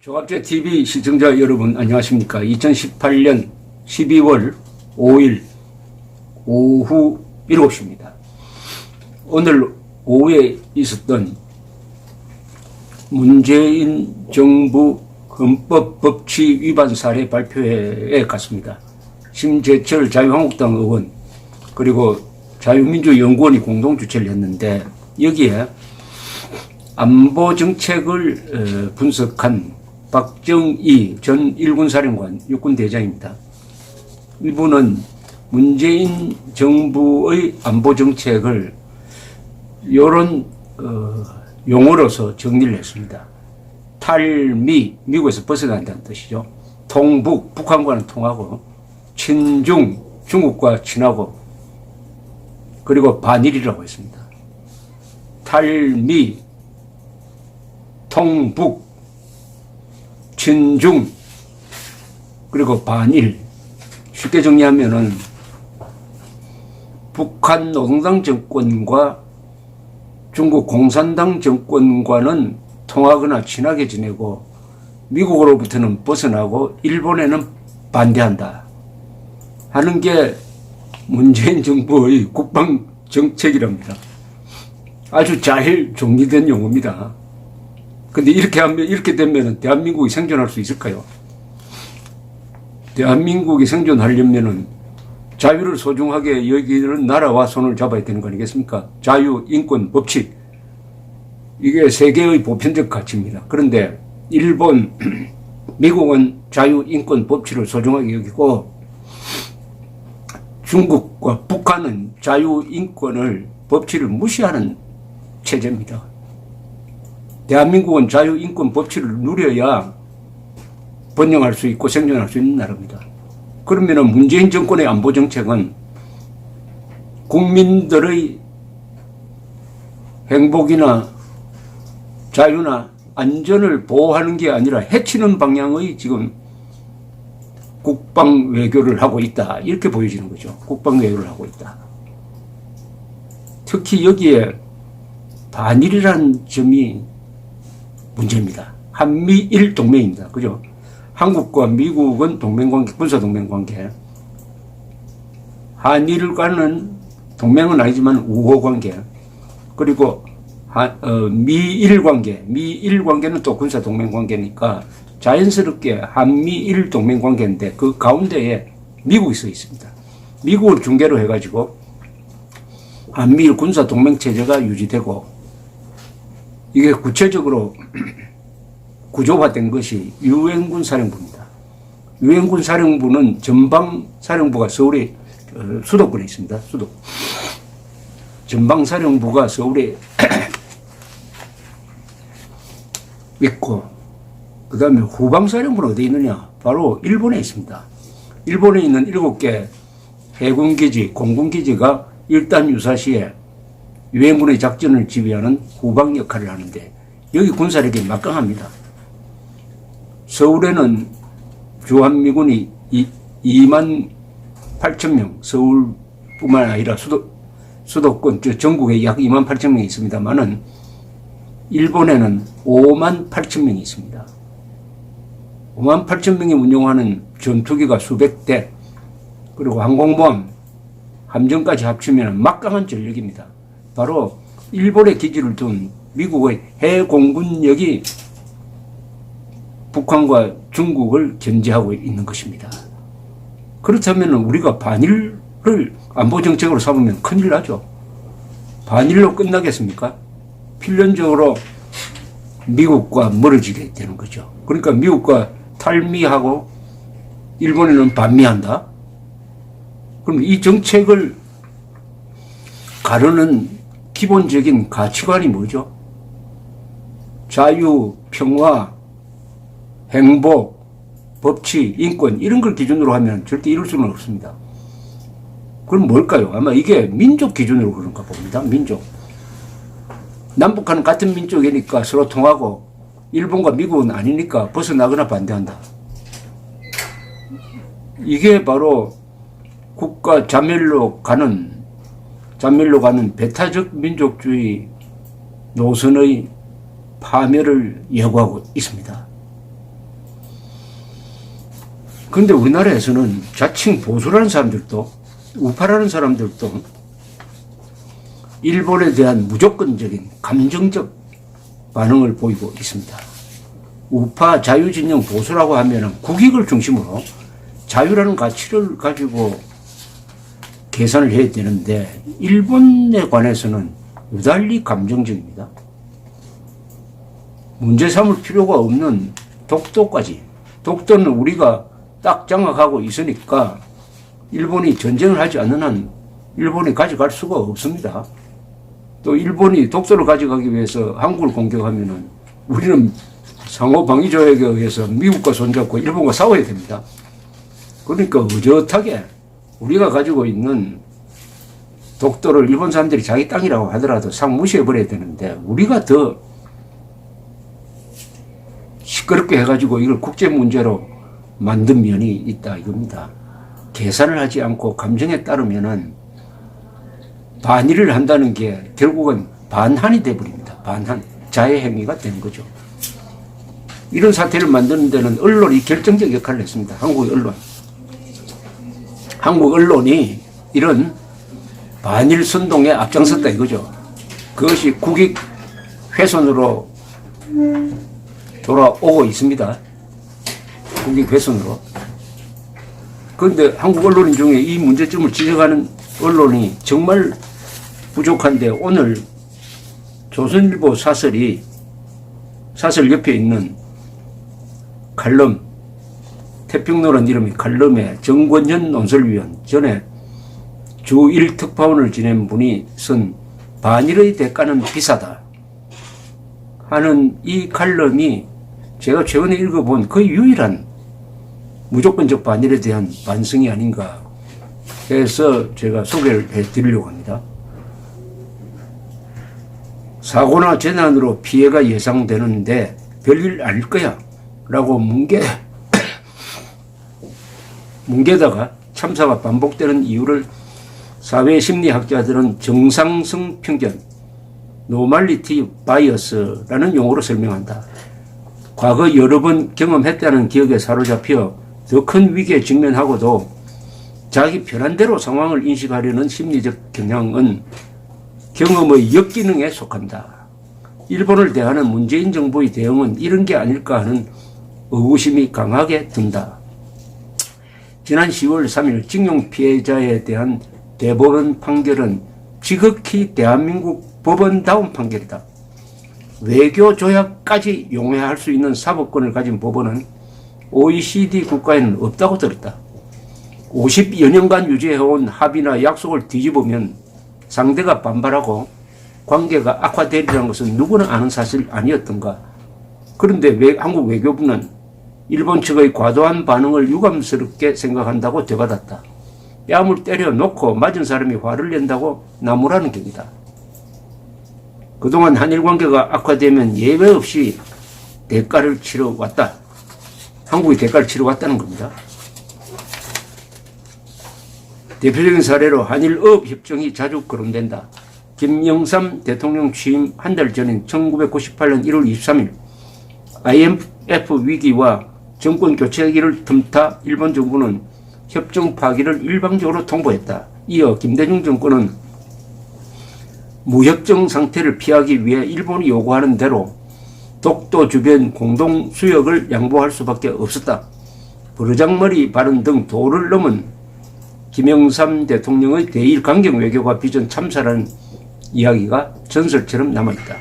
종합제TV 시청자 여러분 안녕하십니까. 2018년 12월 5일 오후 7시입니다. 오늘 오후에 있었던 문재인 정부 헌법 법치 위반 사례 발표회에 갔습니다. 심재철 자유한국당 의원 그리고 자유민주연구원이 공동 주최를 했는데 여기에 안보 정책을 분석한 박정희 전 일군사령관 육군대장입니다. 이분은 문재인 정부의 안보 정책을 이런 용어로서 정리를 했습니다. 탈미, 미국에서 벗어난다는 뜻이죠. 통북, 북한과는 통하고, 친중, 중국과 친하고, 그리고 반일이라고 했습니다. 탈미, 통북, 친중, 그리고 반일. 쉽게 정리하면은 북한 노동당 정권과 중국 공산당 정권과는 통하거나 친하게 지내고 미국으로부터는 벗어나고 일본에는 반대한다 하는 게 문재인 정부의 국방 정책이랍니다. 아주 잘 정리된 용어입니다. 근데 이렇게 되면 대한민국이 생존할 수 있을까요? 대한민국이 생존하려면은 자유를 소중하게 여기는 나라와 손을 잡아야 되는 거 아니겠습니까? 자유, 인권, 법치. 이게 세계의 보편적 가치입니다. 그런데 일본, 미국은 자유, 인권, 법치를 소중하게 여기고 중국과 북한은 자유, 인권을, 법치를 무시하는 체제입니다. 대한민국은 자유, 인권, 법치를 누려야 번영할 수 있고 생존할 수 있는 나라입니다. 그러면 문재인 정권의 안보 정책은 국민들의 행복이나 자유나 안전을 보호하는 게 아니라 해치는 방향의 지금 국방 외교를 하고 있다. 이렇게 보여지는 거죠. 국방 외교를 하고 있다. 특히 여기에 반일이라는 점이 문제입니다. 한미일 동맹입니다. 그죠? 한국과 미국은 동맹관계, 군사동맹관계. 한일과는 동맹은 아니지만 우호관계. 그리고 미일관계. 미일관계는 또 군사동맹관계니까 자연스럽게 한미일 동맹관계인데 그 가운데에 미국이 서 있습니다. 미국을 중개로 해가지고 한미일 군사동맹체제가 유지되고 이게 구체적으로 구조화된 것이 유엔군 사령부입니다. 유엔군 사령부는 전방사령부가 서울에 수도권에 있습니다. 전방사령부가 서울에 있고 그 다음에 후방사령부는 어디 있느냐? 바로 일본에 있습니다. 일본에 있는 7개 해군기지, 공군기지가 일단 유사시에 유엔군의 작전을 지휘하는 후방 역할을 하는데 여기 군사력이 막강합니다. 서울에는 주한미군이 2만 8천 명, 서울뿐만 아니라 수도권, 전국에 약 2만 8천 명이 있습니다만은 일본에는 5만 8천 명이 있습니다. 5만 8천 명이 운용하는 전투기가 수백 대, 그리고 항공모함, 함정까지 합치면 막강한 전력입니다. 바로 일본에 기지를 둔 미국의 해공군력이 북한과 중국을 견제하고 있는 것입니다. 그렇다면 우리가 반일을 안보정책으로 삼으면 큰일 나죠. 반일로 끝나겠습니까? 필연적으로 미국과 멀어지게 되는 거죠. 그러니까 미국과 탈미하고 일본에는 반미한다? 그럼 이 정책을 가르는 기본적인 가치관이 뭐죠? 자유, 평화, 행복, 법치, 인권 이런 걸 기준으로 하면 절대 이룰 수는 없습니다. 그럼 뭘까요? 아마 이게 민족 기준으로 그런가 봅니다. 민족. 남북한은 같은 민족이니까 서로 통하고 일본과 미국은 아니니까 벗어나거나 반대한다. 이게 바로 국가 자멸로 가는 배타적 민족주의 노선의 파멸을 예고하고 있습니다. 그런데 우리나라에서는 자칭 보수라는 사람들도, 우파라는 사람들도 일본에 대한 무조건적인 감정적 반응을 보이고 있습니다. 우파 자유진영 보수라고 하면 국익을 중심으로 자유라는 가치를 가지고 계산을 해야 되는데, 일본에 관해서는 유달리 감정적입니다. 문제 삼을 필요가 없는 독도까지, 독도는 우리가 딱 장악하고 있으니까 일본이 전쟁을 하지 않는 한 일본이 가져갈 수가 없습니다. 또 일본이 독도를 가져가기 위해서 한국을 공격하면은 우리는 상호방위조약에 의해서 미국과 손잡고 일본과 싸워야 됩니다. 그러니까 의젓하게 우리가 가지고 있는 독도를 일본 사람들이 자기 땅이라고 하더라도 상 무시해버려야 되는데, 우리가 더 시끄럽게 해가지고 이걸 국제문제로 만든 면이 있다 이겁니다. 계산을 하지 않고 감정에 따르면은 반일을 한다는 게 결국은 반한이 돼버립니다. 반한. 자해행위가 되는 거죠. 이런 사태를 만드는 데는 언론이 결정적 역할을 했습니다. 한국 언론. 한국 언론이 이런 반일 선동에 앞장섰다 이거죠. 그것이 국익 훼손으로 돌아오고 있습니다. 국익 훼손으로. 그런데 한국 언론인 중에 이 문제점을 지적하는 언론이 정말 부족한데, 오늘 조선일보 사설 옆에 있는 칼럼, 태평로라는 이름의 칼럼에 정권현 논설위원, 전에 주1 특파원을 지낸 분이 쓴 반일의 대가는 비싸다 하는 이 칼럼이 제가 최근에 읽어본 거의 유일한 무조건적 반일에 대한 반성이 아닌가 해서 제가 소개를 해드리려고 합니다. 사고나 재난으로 피해가 예상되는데 별일 아닐 거야 라고 뭉개다가 참사가 반복되는 이유를 사회심리학자들은 정상성 편견, 노멀리티 바이어스라는 용어로 설명한다. 과거 여러 번 경험했다는 기억에 사로잡혀 더 큰 위기에 직면하고도 자기 편한 대로 상황을 인식하려는 심리적 경향은 경험의 역기능에 속한다. 일본을 대하는 문재인 정부의 대응은 이런 게 아닐까 하는 의구심이 강하게 든다. 지난 10월 3일 징용 피해자에 대한 대법원 판결은 지극히 대한민국 법원다운 판결이다. 외교 조약까지 용해할 수 있는 사법권을 가진 법원은 OECD 국가에는 없다고 들었다. 50여 년간 유지해온 합의나 약속을 뒤집으면 상대가 반발하고 관계가 악화되리라는 것은 누구나 아는 사실 아니었던가. 그런데 한국 외교부는 일본 측의 과도한 반응을 유감스럽게 생각한다고 되받았다. 뺨을 때려 놓고 맞은 사람이 화를 낸다고 나무라는 격이다. 그동안 한일 관계가 악화되면 예외 없이 대가를 치러왔다. 한국이 대가를 치러왔다는 겁니다. 대표적인 사례로 한일어업 협정이 자주 거론된다. 김영삼 대통령 취임 한 달 전인 1998년 1월 23일 IMF 위기와 정권 교체기를 틈타 일본 정부는 협정 파기를 일방적으로 통보했다. 이어 김대중 정권은 무협정 상태를 피하기 위해 일본이 요구하는 대로 독도 주변 공동 수역을 양보할 수밖에 없었다. 버르장머리 발언 등 도를 넘은 김영삼 대통령의 대일 강경 외교가 빚은 참사라는 이야기가 전설처럼 남아있다.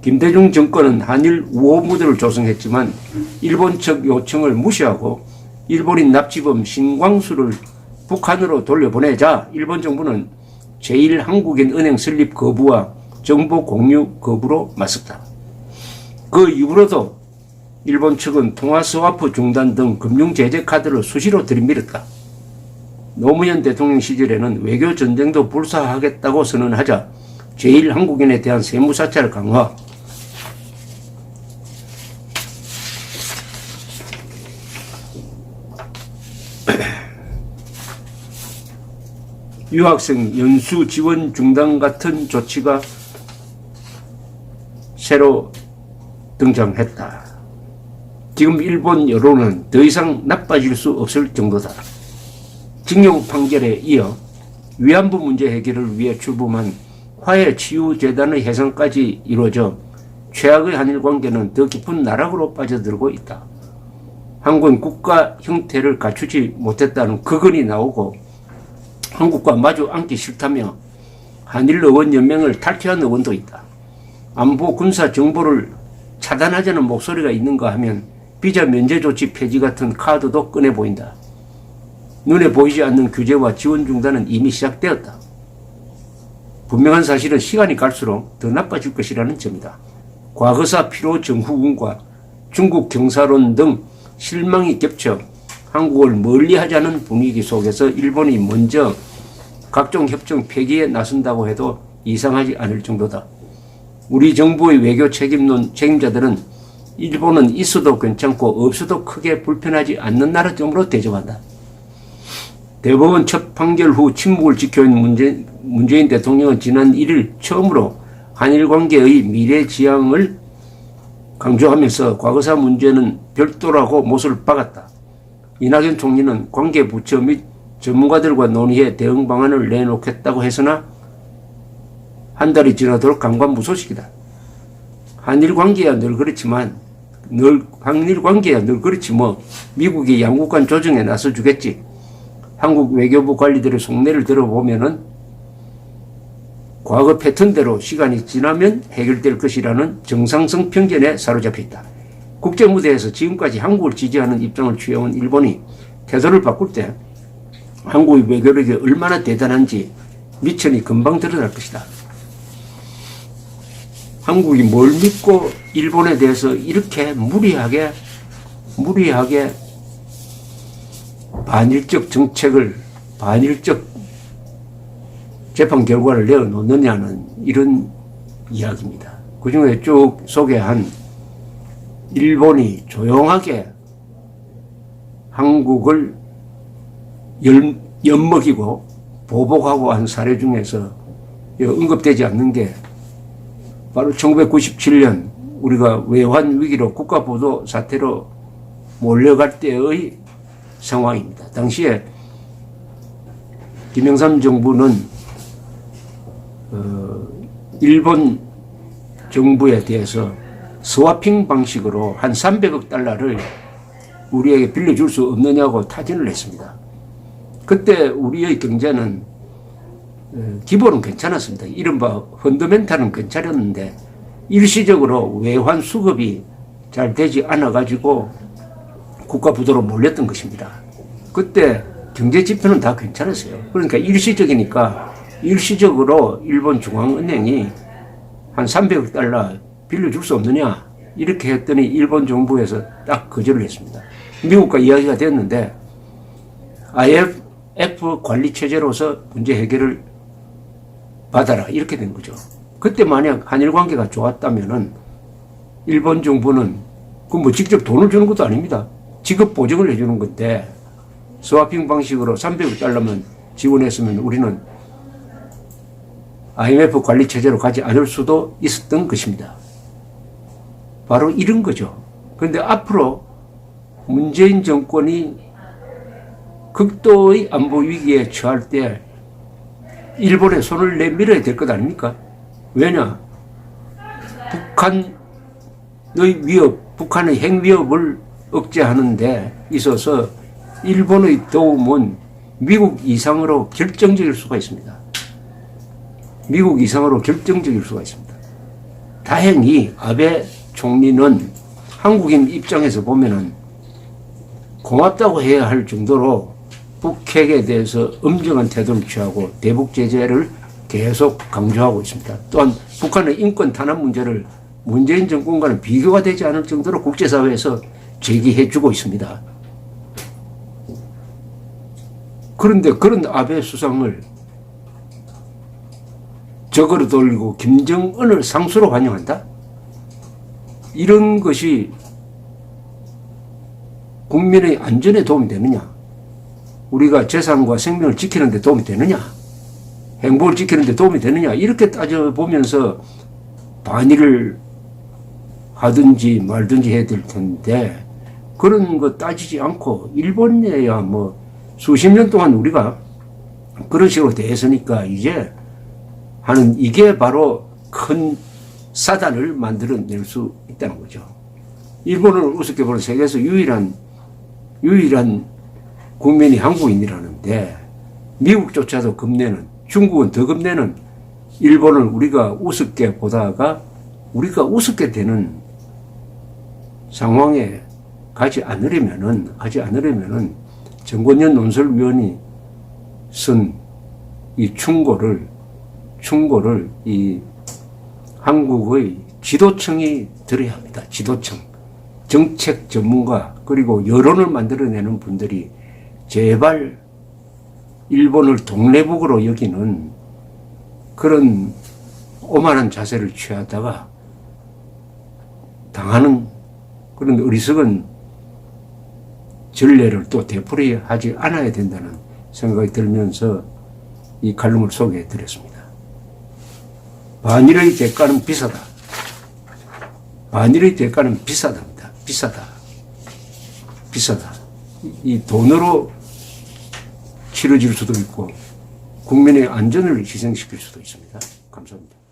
김대중 정권은 한일 우호 무드를 조성했지만 일본 측 요청을 무시하고 일본인 납치범 신광수를 북한으로 돌려보내자 일본 정부는 제1한국인은행 설립 거부와 정보 공유 거부로 맞섰다. 그 이후로도 일본 측은 통화 스와프 중단 등 금융 제재 카드를 수시로 들이밀었다. 노무현 대통령 시절에는 외교 전쟁도 불사하겠다고 선언하자 제1한국인에 대한 세무사찰 강화, 유학생 연수 지원 중단 같은 조치가 새로 등장했다. 지금 일본 여론은 더 이상 나빠질 수 없을 정도다. 징용 판결에 이어 위안부 문제 해결을 위해 출범한 화해치유재단의 해산까지 이루어져 최악의 한일 관계는 더 깊은 나락으로 빠져들고 있다. 한국은 국가 형태를 갖추지 못했다는 극언이 나오고 한국과 마주 앉기 싫다며 한일 의원연맹을 탈퇴한 의원도 있다. 안보 군사 정보를 차단하자는 목소리가 있는가 하면 비자 면제 조치 폐지 같은 카드도 꺼내 보인다. 눈에 보이지 않는 규제와 지원 중단은 이미 시작되었다. 분명한 사실은 시간이 갈수록 더 나빠질 것이라는 점이다. 과거사 피로 정후군과 중국 경사론 등 실망이 겹쳐 한국을 멀리하자는 분위기 속에서 일본이 먼저 각종 협정 폐기에 나선다고 해도 이상하지 않을 정도다. 우리 정부의 외교 책임자들은 일본은 있어도 괜찮고 없어도 크게 불편하지 않는 나라점으로 대접한다. 대법원 첫 판결 후 침묵을 지켜온 문재인 대통령은 지난 1일 처음으로 한일 관계의 미래지향을 강조하면서 과거사 문제는 별도라고 못을 박았다. 이낙연 총리는 관계부처 및 전문가들과 논의해 대응 방안을 내놓겠다고 했으나 한 달이 지나도록 강관무소식이다. 한일 관계야 늘 그렇지 뭐 미국이 양국 간 조정에 나서주겠지. 한국 외교부 관리들의 속내를 들어보면은 과거 패턴대로 시간이 지나면 해결될 것이라는 정상성 편견에 사로잡혀 있다. 국제무대에서 지금까지 한국을 지지하는 입장을 취해온 일본이 태도를 바꿀 때 한국의 외교력이 얼마나 대단한지 미천이 금방 드러날 것이다. 한국이 뭘 믿고 일본에 대해서 이렇게 무리하게 반일적 정책을, 반일적 재판 결과를 내어놓느냐는 이런 이야기입니다. 그 중에 쭉 소개한 일본이 조용하게 한국을 엿먹이고 보복하고 한 사례 중에서 언급되지 않는 게 바로 1997년 우리가 외환 위기로 국가보도 사태로 몰려갈 때의 상황입니다. 당시에 김영삼 정부는 일본 정부에 대해서 스와핑 방식으로 한 300억 달러를 우리에게 빌려줄 수 없느냐고 타진을 했습니다. 그때 우리의 경제는 기본은 괜찮았습니다. 이른바 펀더멘탈은 괜찮았는데 일시적으로 외환 수급이 잘 되지 않아가지고 국가 부도로 몰렸던 것입니다. 그때 경제 지표는 다 괜찮았어요. 그러니까 일시적이니까 일시적으로 일본 중앙은행이 한 300억 달러 빌려줄 수 없느냐 이렇게 했더니 일본 정부에서 딱 거절을 했습니다. 미국과 이야기가 됐는데 IMF 관리체제로서 문제 해결을 받아라 이렇게 된 거죠. 그때 만약 한일 관계가 좋았다면은 일본 정부는 그 뭐 직접 돈을 주는 것도 아닙니다. 지급 보증을 해주는 건데 스와핑 방식으로 300억 달러만 지원했으면 우리는 IMF 관리체제로 가지 않을 수도 있었던 것입니다. 바로 이런 거죠. 그런데 앞으로 문재인 정권이 극도의 안보 위기에 처할 때 일본에 손을 내밀어야 될 것 아닙니까? 왜냐? 북한의 위협, 북한의 핵위협을 억제하는 데 있어서 일본의 도움은 미국 이상으로 결정적일 수가 있습니다. 미국 이상으로 결정적일 수가 있습니다. 다행히 아베 총리는 한국인 입장에서 보면은 고맙다고 해야 할 정도로 북핵에 대해서 엄정한 태도를 취하고 대북 제재를 계속 강조하고 있습니다. 또한 북한의 인권 탄압 문제를 문재인 정권과는 비교가 되지 않을 정도로 국제사회에서 제기해주고 있습니다. 그런데 그런 아베 수상을 적으로 돌리고 김정은을 상수로 환영한다? 이런 것이 국민의 안전에 도움이 되느냐? 우리가 재산과 생명을 지키는 데 도움이 되느냐? 행복을 지키는 데 도움이 되느냐? 이렇게 따져보면서 반일을 하든지 말든지 해야 될 텐데 그런 거 따지지 않고 일본에야 뭐 수십 년 동안 우리가 그런 식으로 대했으니까 이제 하는 이게 바로 큰 사단을 만들어낼 수 있다는 거죠. 일본을 우습게 보는 세계에서 유일한 국민이 한국인이라는데 미국조차도 겁내는, 중국은 더 겁내는 일본을 우리가 우습게 보다가 우리가 우습게 되는 상황에 하지 않으려면은 정권연 논설위원이 쓴 이 충고를 이 한국의 지도층이 들어야 합니다. 지도층, 정책 전문가, 그리고 여론을 만들어내는 분들이 제발 일본을 동래북으로 여기는 그런 오만한 자세를 취하다가 당하는 그런 어리석은 전례를 또 되풀이하지 않아야 된다는 생각이 들면서 이 칼럼을 소개해 드렸습니다. 반일의 대가는 비싸다. 반일의 대가는 비싸답니다. 비싸다. 이 돈으로 치러질 수도 있고 국민의 안전을 희생시킬 수도 있습니다. 감사합니다.